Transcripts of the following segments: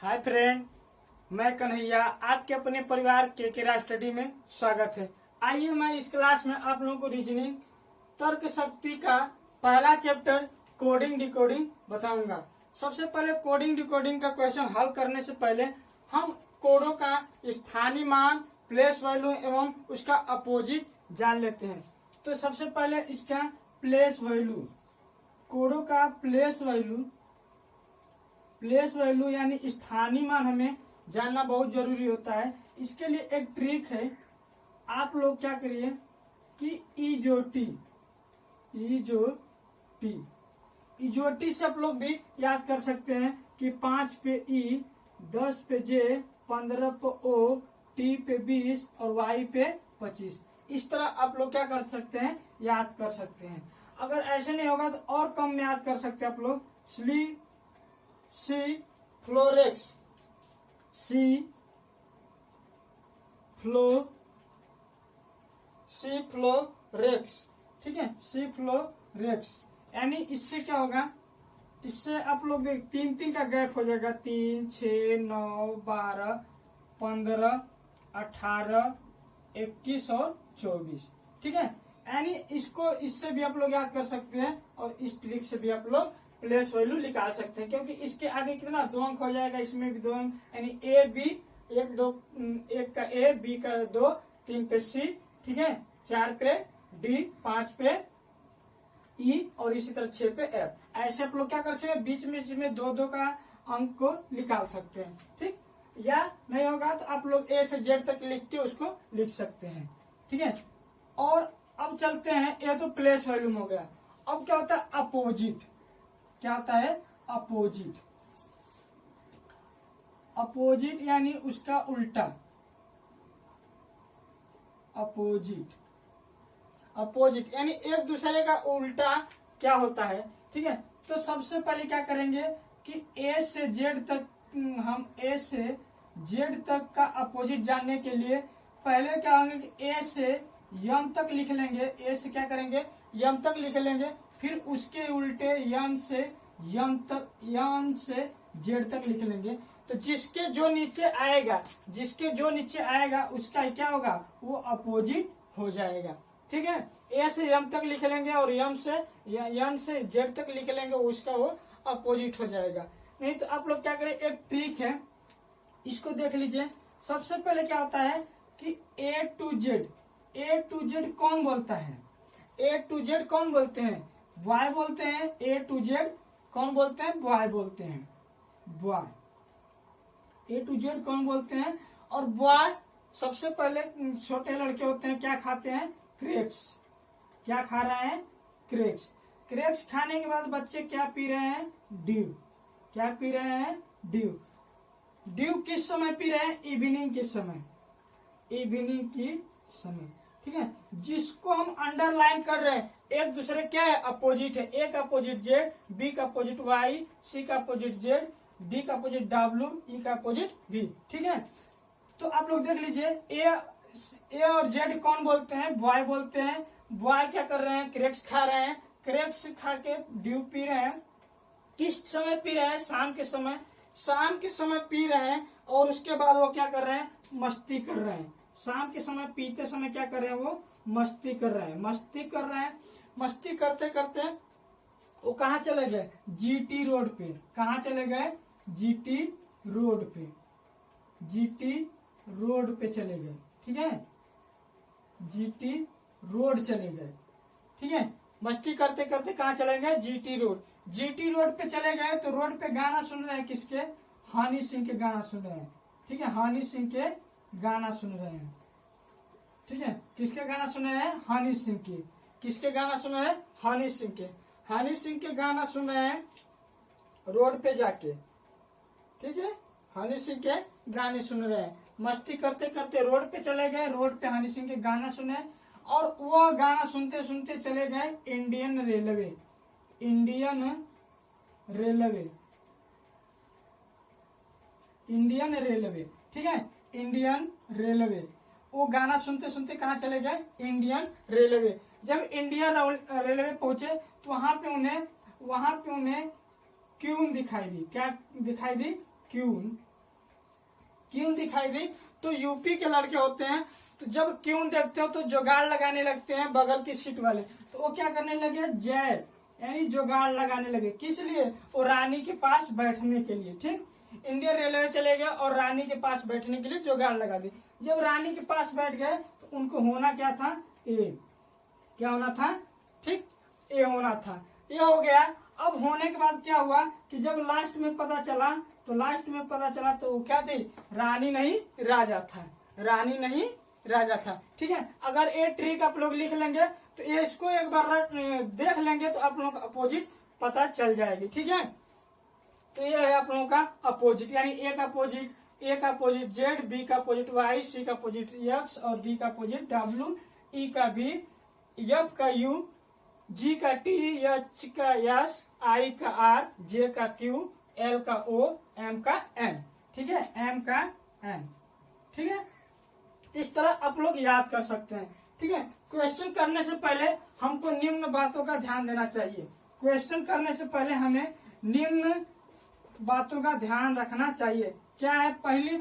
Hi friend, मैं कन्हैया आपके अपने परिवार के स्टडी में स्वागत है। आइए मैं इस क्लास में आप लोगों को रीजनिंग तर्क शक्ति का पहला चैप्टर कोडिंग डिकोडिंग बताऊंगा। सबसे पहले कोडिंग डिकोडिंग का क्वेश्चन हल करने से पहले हम कोडों का स्थानीय मान, प्लेस वैल्यू एवं उसका अपोजिट जान लेते हैं। तो सबसे पहले इसका प्लेस वैल्यू, कोडों का प्लेस वैल्यू यानी स्थानीय मान हमें जानना बहुत जरूरी होता है। इसके लिए एक ट्रिक है, आप लोग क्या करिए कि इजोटी से आप लोग भी याद कर सकते हैं कि 5 पे ई, 10 पे जे, 15 पे ओ, टी पे 20 और वाई पे 25। इस तरह आप लोग क्या कर सकते हैं, याद कर सकते हैं। अगर ऐसे नहीं होगा तो और कम में याद कर सकते हैं आप लोग। सी फ्लोरेक्स, ठीक है, सी फ्लोरेक्स। यानी इससे क्या होगा, इससे आप लोग देख 3 का गैप हो जाएगा। 3, 6, 9, 12, 15, 18, 21 और 24। ठीक है, यानी इसको इससे भी आप लोग याद कर सकते हैं और इस ट्रिक से भी आप लोग प्लेस वैल्यू निकाल सकते हैं, क्योंकि इसके आगे कितना 2 अंक हो जाएगा, इसमें भी 2 अंक, यानी ए बी, एक का ए, बी का 2, 3 पे सी, ठीक है, 4 पे डी, 5 पे ई और इसी तरह 6 पे एफ। ऐसे आप लोग क्या कर सकते हैं, बीच में 2 का अंक को निकाल सकते हैं। ठीक, या नहीं होगा तो आप लोग ए से जेड तक लिख के उसको लिख सकते हैं। ठीक है, और अब चलते हैं, ये तो प्लेस वैल्यू हो गया। अब क्या होता है अपोजिट, क्या होता है अपोजिट यानी उसका उल्टा। अपोजिट यानी एक दूसरे का उल्टा क्या होता है। ठीक है, तो सबसे पहले क्या करेंगे कि ए से जेड तक, हम ए से जेड तक का अपोजिट जानने के लिए पहले क्या होंगे कि ए से यम तक लिख लेंगे। ए से क्या करेंगे, यम तक लिख लेंगे, फिर उसके उल्टे यम से जेड तक लिख लेंगे। तो जिसके जो नीचे आएगा उसका क्या होगा, वो अपोजिट हो जाएगा। ठीक है, ए से यम तक लिख लेंगे और यम से जेड तक लिख लेंगे, उसका वो अपोजिट हो जाएगा। नहीं तो आप लोग क्या करें, एक ट्रिक है, इसको देख लीजिए। सबसे पहले क्या होता है कि ए टू जेड कौन बोलता है, ए टू जेड कौन बोलते हैं, बॉय बोलते हैं। ए टू जेड कौन बोलते हैं, बॉय बोलते हैं, बॉय। ए टू जेड कौन बोलते हैं, और बॉय सबसे पहले छोटे लड़के होते हैं, क्या खाते हैं, क्रैक्स। क्या खा रहे हैं, क्रैक्स खाने के बाद बच्चे क्या पी रहे हैं, ड्यू। क्या पी रहे हैं, ड्यू किस समय पी रहे हैं, इवनिंग की समय। ठीक है, जिसको हम अंडरलाइन कर रहे हैं, एक दूसरे क्या है, अपोजिट है। ए का अपोजिट जेड, बी का अपोजिट वाई, सी का अपोजिट जेड, डी का अपोजिट डब्ल्यू, ई का अपोजिट बी। ठीक है, तो आप लोग देख लीजिए, ए और जेड कौन बोलते हैं, बॉय बोलते हैं। बॉय क्या कर रहे हैं, क्रैक्स खा रहे हैं। क्रैक्स खा के ड्यू पी रहे हैं। किस समय पी रहे हैं, शाम के समय पी रहे हैं। और उसके बाद वो क्या कर रहे हैं, मस्ती कर रहे हैं। शाम के समय पीते समय क्या कर रहे हैं, वो मस्ती कर रहे हैं। मस्ती करते करते वो कहाँ चले गए, जीटी रोड पे। कहाँ चले गए, जीटी रोड पे चले गए। ठीक है, जीटी रोड चले गए। ठीक है, मस्ती करते करते कहाँ चले गए, जीटी रोड पे चले गए। तो रोड पे गाना सुन रहे हैं, किसके, हनी सिंह के गाना सुन रहे हैं। ठीक है, हनी सिंह के गाना सुन रहे हैं। ठीक है, किसके गाना सुने हैं, हनी सिंह के। किसके गाना सुने हैं, हनी सिंह के गाना सुन रहे हैं रोड पे जाके। ठीक है, हनी सिंह के गाने सुन रहे हैं, मस्ती करते करते रोड पे चले गए। रोड पे हनी सिंह के गाना सुने और वो गाना सुनते सुनते चले गए इंडियन रेलवे। ठीक है, इंडियन रेलवे। वो गाना सुनते सुनते कहाँ चले गए, इंडियन रेलवे। जब इंडियन रेलवे पहुंचे तो वहां पे उन्हें क्यून दिखाई दी। क्या दिखाई दी, क्यून। क्यों दिखाई दी, तो यूपी के लड़के होते हैं तो जब क्यों देखते हो तो जुगाड़ लगाने लगते हैं बगल की सीट वाले, तो वो क्या करने लगे, जय यानी जुगाड़ लगाने लगे। किस लिए, वो रानी के पास बैठने के लिए। ठीक, इंडियन रेलवे चले गए और रानी के पास बैठने के लिए जुगाड़ लगा दी। जब रानी के पास बैठ गए तो उनको होना क्या था, ए, क्या होना था, ठीक, ए होना था। ये हो गया। अब होने के बाद क्या हुआ कि जब लास्ट में पता चला तो वो क्या थी, रानी नहीं राजा था, रानी नहीं राजा था। ठीक है, अगर ये ट्रिक आप लोग लिख लेंगे तो ये इसको एक बार देख लेंगे तो आप लोगों का अपोजिट पता चल जाएगी। ठीक है, तो ये है आप लोगों का अपोजिट, यानी ए का अपोजिट जेड, बी का अपोजिट वाई, सी का अपोजिट एक्स और डी का अपोजिट डब्ल्यू, ई का बी, एफ का यू, जी का टी, एच का एस, आई का आर, जे का क्यू, एल का ओ, एम का एन। ठीक है, एम का एन। ठीक है, इस तरह आप लोग याद कर सकते हैं। ठीक है, क्वेश्चन करने से पहले हमको निम्न बातों का ध्यान देना चाहिए। क्वेश्चन करने से पहले हमें निम्न बातों का ध्यान रखना चाहिए। क्या है, पहली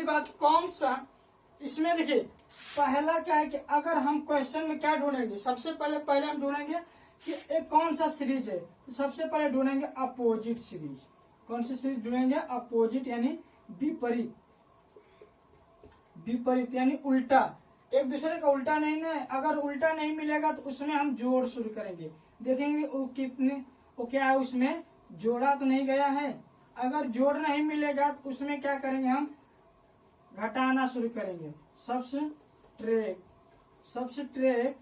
बात कौन सा, इसमें देखिए पहला क्या है कि अगर हम क्वेश्चन में क्या ढूंढेंगे, सबसे पहले हम ढूंढेंगे कि एक कौन सा सीरीज है। सबसे पहले ढूंढेंगे अपोजिट सीरीज। कौन सी सीरीज ढूंढेंगे, अपोजिट यानी विपरीत यानी उल्टा, एक दूसरे का उल्टा नहीं ना। अगर उल्टा नहीं मिलेगा तो उसमें हम जोड़ शुरू करेंगे, देखेंगे वो क्या है, उसमें जोड़ा तो नहीं गया है। अगर जोड़ नहीं मिलेगा तो उसमें क्या करेंगे, हम घटाना शुरू करेंगे। सब्सट्रैक्ट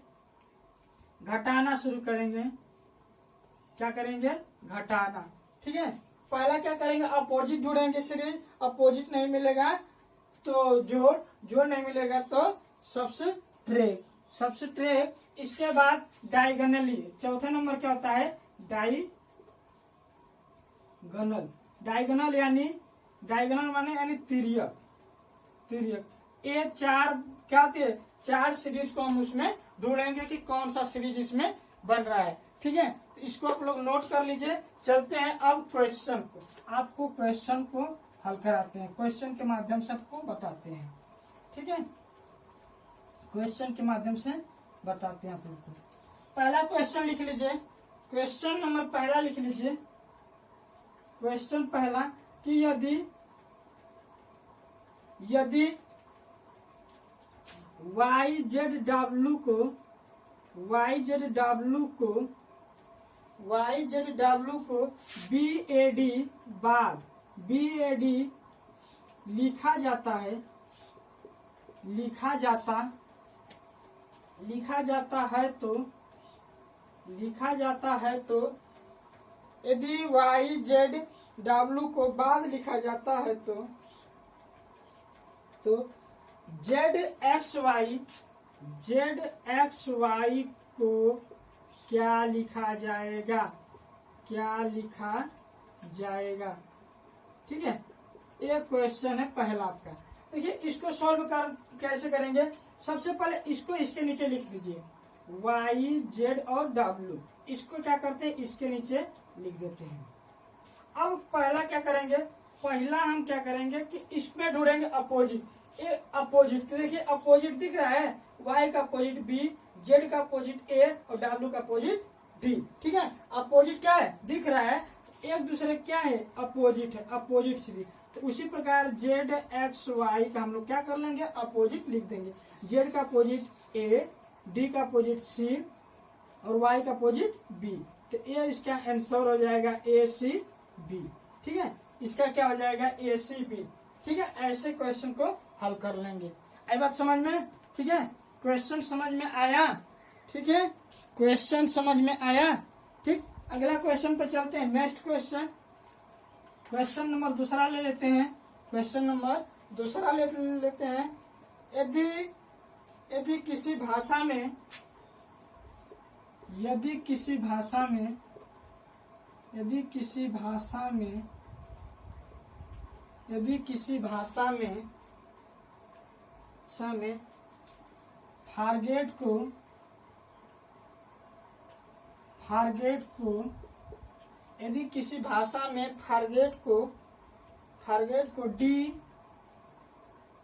घटाना शुरू करेंगे। क्या करेंगे, घटाना। ठीक है, पहला क्या करेंगे, अपोजिट ढूंढेंगे सीरीज, अपोजिट नहीं मिलेगा तो जोड़ नहीं मिलेगा तो सब्सट्रैक्ट। इसके बाद डायगोनली, चौथे नंबर क्या होता है, डायगोनल माने तिर्यक। ये चार सीरीज को हम उसमें ढूंढेंगे कि कौन सा सीरीज इसमें बन रहा है। ठीक है, इसको आप लोग नोट कर लीजिए। चलते हैं अब क्वेश्चन को, आपको क्वेश्चन को हल कराते हैं, क्वेश्चन के माध्यम से आपको बताते हैं। ठीक है, क्वेश्चन के माध्यम से बताते हैं आप लोग को। पहला क्वेश्चन लिख लीजिए, क्वेश्चन नंबर पहला लिख लीजिए। क्वेश्चन पहला कि यदि YZW को BAD लिखा जाता है तो यदि YZW को बाद लिखा जाता है तो ZXY को क्या लिखा जाएगा। ठीक है, ये क्वेश्चन है पहला आपका। देखिए इसको सॉल्व कैसे करेंगे, सबसे पहले इसको इसके नीचे लिख दीजिए, YZ और W, इसको क्या करते हैं, इसके नीचे लिख देते हैं। अब पहला क्या करेंगे, हम क्या करेंगे कि इसमें ढूंढेंगे अपोजिट। ए अपोजिट, तो देखिए अपोजिट दिख रहा है, Y का अपोजिट B, Z का अपोजिट A और W का अपोजिट D। ठीक है, अपोजिट क्या है, दिख रहा है, एक दूसरे क्या है, अपोजिट है, अपोजिट सीरीज। तो उसी प्रकार ZXY का हम लोग क्या कर लेंगे, अपोजिट लिख देंगे। Z का अपोजिट A, D का अपोजिट C और Y का अपोजिट B। तो ये इसका आंसर हो जाएगा ACB। ठीक है, इसका क्या हो जाएगा, ACB। ठीक है, ऐसे क्वेश्चन को हल कर लेंगे। आई बात समझ में। ठीक है, क्वेश्चन समझ में आया। ठीक है, क्वेश्चन समझ में आया। ठीक, अगला क्वेश्चन पे चलते हैं। नेक्स्ट क्वेश्चन नंबर दूसरा ले लेते हैं। क्वेश्चन नंबर दूसरा लेते हैं। यदि किसी भाषा में फारगेट को फारगेट को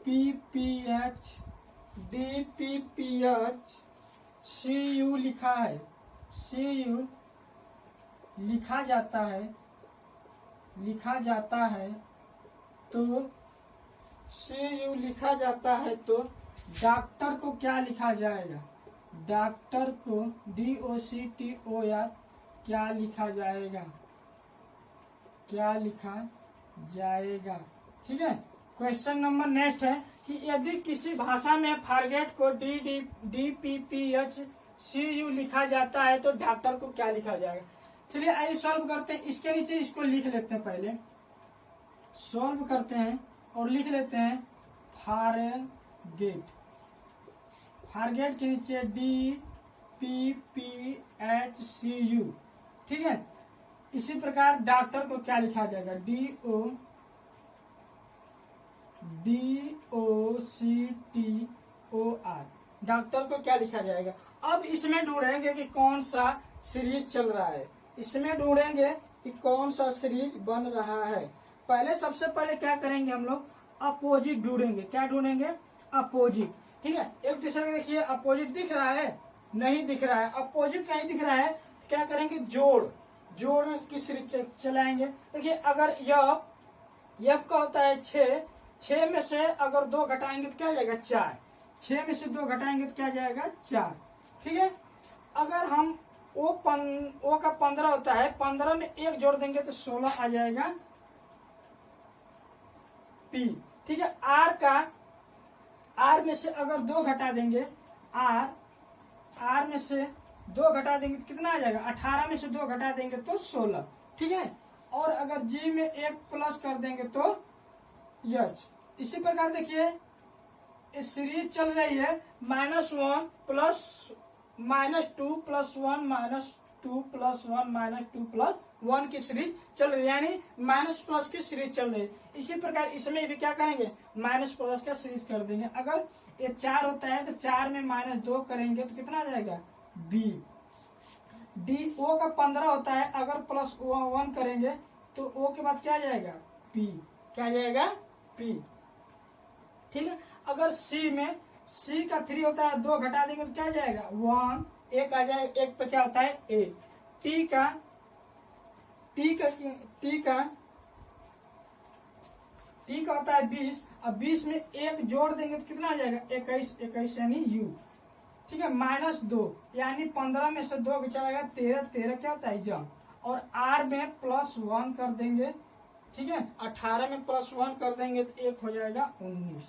DPPH CU लिखा है, CU लिखा जाता है तो CU लिखा जाता है तो डॉक्टर को क्या लिखा जाएगा? डॉक्टर को DOCTOR क्या लिखा जाएगा? क्या लिखा जाएगा? ठीक है। क्वेश्चन नंबर नेक्स्ट है कि यदि किसी भाषा में फारगेट को DPPH CU लिखा जाता है तो डॉक्टर को क्या लिखा जाएगा? चलिए आइए सॉल्व करते हैं। इसके नीचे इसको लिख लेते हैं, पहले सॉल्व करते हैं और लिख लेते हैं फारगेट। फारगेट के नीचे DPPHCU। ठीक है। इसी प्रकार डॉक्टर को क्या लिखा जाएगा? DOCTOR। डॉक्टर को क्या लिखा जाएगा? अब इसमें ढूंढेंगे कि कौन सा सीरीज चल रहा है, इसमें ढूंढेंगे कि कौन सा सीरीज बन रहा है। पहले सबसे पहले क्या करेंगे हम लोग? अपोजिट ढूंढेंगे। क्या ढूंढेंगे? अपोजिट। ठीक है। एक दूसरे को देखिए, अपोजिट दिख रहा है? नहीं दिख रहा है। अपोजिट नहीं दिख रहा है, क्या करेंगे? जोड़ की सीरीज चलाएंगे। देखिए, अगर यफ का होता है 6 में से अगर 2 घटाएंगे तो क्या जाएगा? 4। 6 में से 2 घटाएंगे तो क्या जाएगा? 4। ठीक है। अगर हम ओ का 15 होता है, 15 में 1 जोड़ देंगे तो 16 आ जाएगा P। ठीक है। आर में से अगर 2 घटा देंगे, आर में से 2 घटा देंगे तो कितना आ जाएगा? 18 में से 2 घटा देंगे तो 16। ठीक है। और अगर जी में 1 प्लस कर देंगे तो H। इसी प्रकार देखिए, इस सीरीज चल रही है -1 प्लस -2 प्लस 1 -2 प्लस 1 -2 प्लस 1 की सीरीज चल रही है, यानी माइनस प्लस की सीरीज चल रही है। इसी प्रकार इसमें भी क्या करेंगे? माइनस प्लस का सीरीज कर देंगे। अगर ये 4 होता है तो 4 में -2 करेंगे तो कितना आ जाएगा? B। O का 15 होता है, अगर प्लस 1 करेंगे तो O के बाद क्या आ जाएगा? P। क्या आ जाएगा? P। ठीक है। अगर C का 3 होता है, 2 घटा देंगे तो क्या आ जाएगा? 1। 1 आ जाएगा, 1 पे क्या होता है? A। T का होता है 20। अब 20 में 1 जोड़ देंगे तो कितना आ जाएगा? 21 यानी U। ठीक है। -2 यानी 15 में से 2 चलेगा 13 क्या होता है? जम। और R में +1 कर देंगे। ठीक है। 18 में +1 कर देंगे तो 1 हो जाएगा 19।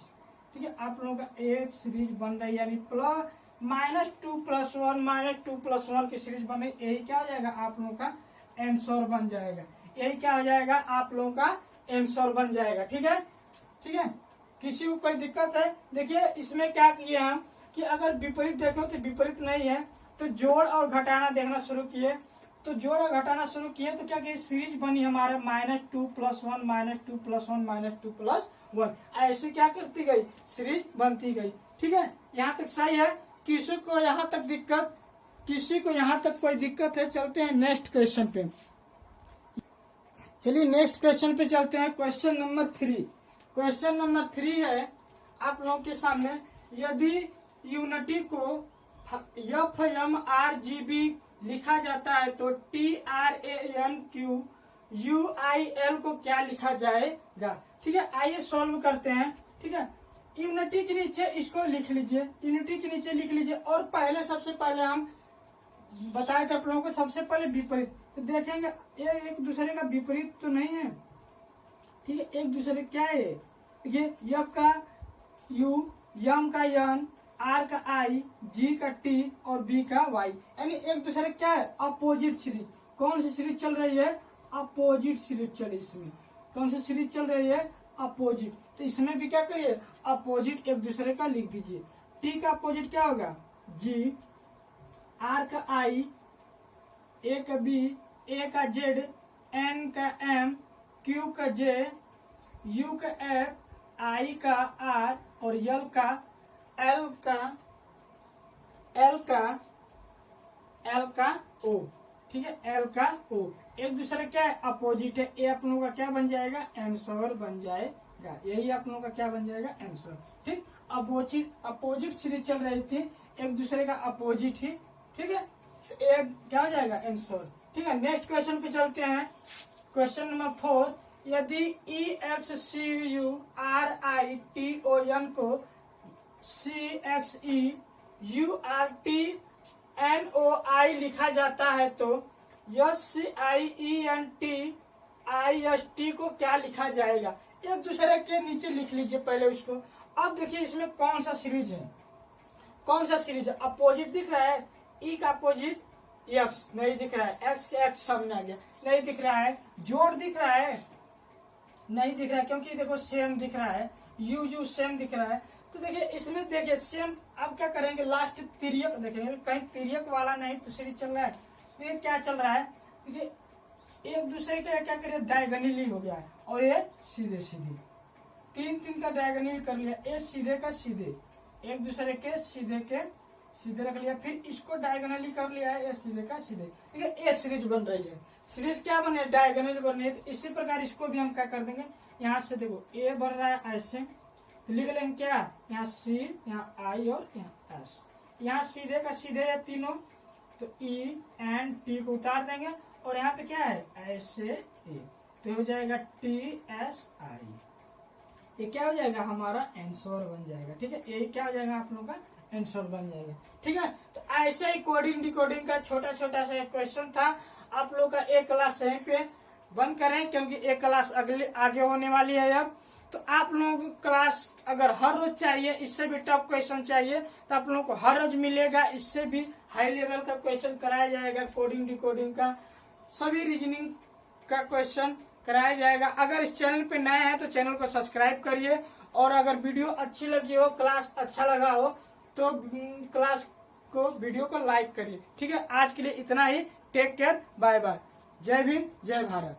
ठीक है। आप लोगों का एक सीरीज बन रही है, यानी -2 + 1 -2 + 1 की सीरीज बन रही। यही क्या हो जाएगा? आप लोगों का आंसर बन जाएगा। यही क्या हो जाएगा? आप लोगों का आंसर बन जाएगा। ठीक है। ठीक है। किसी को कोई दिक्कत है? देखिए, इसमें क्या किए हम कि अगर विपरीत देखो तो विपरीत नहीं है, तो जोड़ और घटाना देखना शुरू किए। तो जोड़ और घटाना शुरू किए तो क्या किए? सीरीज बनी हमारा -2 + 1 -2 + 1 -2 + 1। ऐसे क्या करती गई? सीरीज बनती गई। ठीक है। यहाँ तक सही है? किसी को यहाँ तक कोई दिक्कत है? चलते हैं नेक्स्ट क्वेश्चन पे। चलिए नेक्स्ट क्वेश्चन पे चलते हैं। Question number 3। क्वेश्चन नंबर 3 है आप लोगों के सामने, यदि यूनिटी को FMRGB लिखा जाता है तो TRANQUIL को क्या लिखा जाएगा? ठीक है। आइए सॉल्व करते हैं। ठीक है। यूनिटी के नीचे इसको लिख लीजिए, यूनिटी के नीचे लिख लीजिए। और पहले सबसे पहले हम बताए थे आप लोगों को, सबसे पहले विपरीत। तो देखेंगे ये एक दूसरे का विपरीत तो नहीं है। ठीक है। एक दूसरे क्या है? ये F का U, M का N, R का I, G का T और B का Y, यानी एक दूसरे क्या है? Opposite series. कौन सी सीरीज चल रही है? अपोजिट सीरीज चल। इसमें कौन सी सीरीज चल रही है? अपोजिट। तो इसमें भी क्या करिए? अपोजिट एक दूसरे का लिख दीजिए। T का अपोजिट क्या होगा? G, R का I, A का B, A का Z, N का M, Q का J, U का F, I का R और L का O। ठीक है, एल का ओ, एक दूसरे क्या है अपोजिट है, ये अपन लोगों का क्या बन जाएगा आंसर बन जाएगा, यही अपन लोगों का क्या बन जाएगा आंसर। ठीक, अपोजिट सीरीज चल रही थी, एक दूसरे का अपोजिट ही, ठीक है, एक क्या हो जाएगा आंसर। ठीक है, नेक्स्ट क्वेश्चन पे चलते हैं। क्वेश्चन नंबर 4, यदि EXCURITON को CXEURTNOI लिखा जाता है तो SCIENTIST को क्या लिखा जाएगा। एक दूसरे के नीचे लिख लीजिए पहले उसको। अब देखिए इसमें कौन सा सीरीज है, कौन सा सीरीज है, अपोजिट दिख रहा है, ई का अपोजिट एक्स नहीं दिख रहा है, एक्स के एक्स सामने आ गया नहीं दिख रहा है, जोड़ दिख रहा है नहीं दिख रहा है, क्योंकि देखो सेम दिख रहा है, यू सेम दिख रहा है। तो देखिए इसमें देखिए सेम, अब क्या करेंगे लास्ट तिर्यक देखेंगे, कहीं तिर्यक वाला नहीं तो सीरीज चल रहा है। देखिए क्या चल रहा है, देखिए एक दूसरे के क्या करिए डायगोनली हो गया है, और ये सीधे सीधे तीन का डायगोनल कर लिया, ये सीधे का सीधे, एक दूसरे के सीधे रख लिया, फिर इसको डायगोनली कर लिया है, ये सीधे का सीधे। देखिए ये सीरीज बन रही है, सीरीज क्या बने डायगोनल बन रही है। तो इसी प्रकार इसको भी हम क्या कर देंगे, यहाँ से देखो ए बन रहा है ऐसे, तो लिख लेंगे क्या, यहाँ सी, यहाँ आई और यहाँ एस, यहाँ सीधे का सीधे है तीनों, तो ई एंड टी को उतार देंगे, और यहाँ पे क्या है ऐसे ए, तो हो जाएगा TSI, ये क्या हो जाएगा हमारा आंसर बन जाएगा। ठीक है, यही क्या हो जाएगा आप लोगों का आंसर बन जाएगा। ठीक है, तो ऐसे ही कोडिंग डिकोडिंग का छोटा छोटा सा क्वेश्चन था। आप लोग का एक क्लास यहीं पे बंद करें, क्योंकि एक क्लास आगे होने वाली है अब। तो आप लोगों को क्लास अगर हर रोज चाहिए, इससे भी टफ क्वेश्चन चाहिए, तो आप लोगों को हर रोज मिलेगा, इससे भी हाई लेवल का क्वेश्चन कराया जाएगा, कोडिंग डिकोडिंग का सभी रीजनिंग का क्वेश्चन कराया जाएगा। अगर इस चैनल पे नए हैं तो चैनल को सब्सक्राइब करिए, और अगर वीडियो अच्छी लगी हो, क्लास अच्छा लगा हो, तो क्लास को वीडियो को लाइक करिए। ठीक है, आज के लिए इतना ही, टेक केयर, बाय बाय, जय भीम जय भारत।